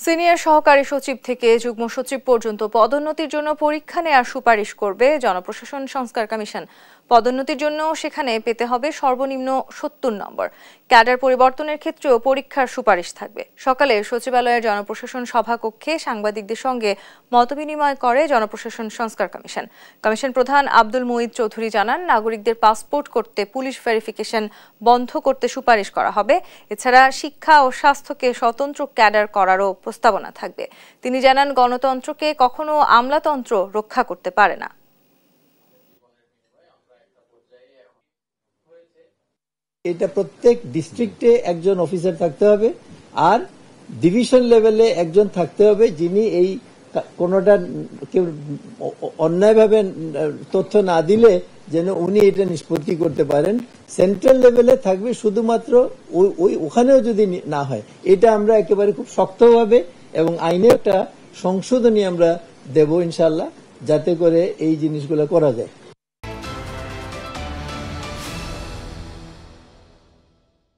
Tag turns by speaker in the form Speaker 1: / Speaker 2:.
Speaker 1: Senior সহকারী সচিব থেকে যুগ্ম সচিব পর্যন্ত পদোন্নতির জন্য পরীক্ষা নেওয়ার সুপারিশ করবে জনপ্রশাসন সংস্কার কমিশন। পদোন্নতির জন্য সেখানে পেতে হবে সর্বনিম্ন ৭০ নম্বর। ক্যাডার পরিবর্তনের ক্ষেত্রেও পরীক্ষার সুপারিশ থাকবে। সকালে সচিবালয়ের জনপ্রশাসন সভাকক্ষে সাংবাদিকদের সঙ্গে মতবিনিময় করে জনপ্রশাসন সংস্কার কমিশন। কমিশন প্রধান আব্দুল মুঈদ চৌধুরী জানান, নাগরিকদের পাসপোর্ট করতে পুলিশ ভেরিফিকেশন বন্ধ করতে সুপারিশ করা হবে। এছাড়া শিক্ষা ও স্বাস্থ্যকে স্বতন্ত্র ক্যাডার করারও প্রস্তাবনা থাকবে। তিনি জানান, গণতন্ত্রকে কখনো আমলাতন্ত্র রক্ষা করতে পারে না।
Speaker 2: এটা প্রত্যেক ডিস্ট্রিক্টে একজন অফিসার থাকতে হবে, আর ডিভিশন লেভেলে একজন থাকতে হবে যিনি এই কোনোটা কেউ অন্যায়ভাবে তথ্য না দিলে যেন উনি এটা নিষ্পত্তি করতে পারেন। সেন্ট্রাল লেভেলে থাকবে শুধুমাত্র ওখানেও যদি না হয়, এটা আমরা একেবারে খুব শক্তভাবে এবং আইনে একটা সংশোধনী আমরা দেব ইনশাল্লাহ, যাতে করে এই জিনিসগুলো করা যায়।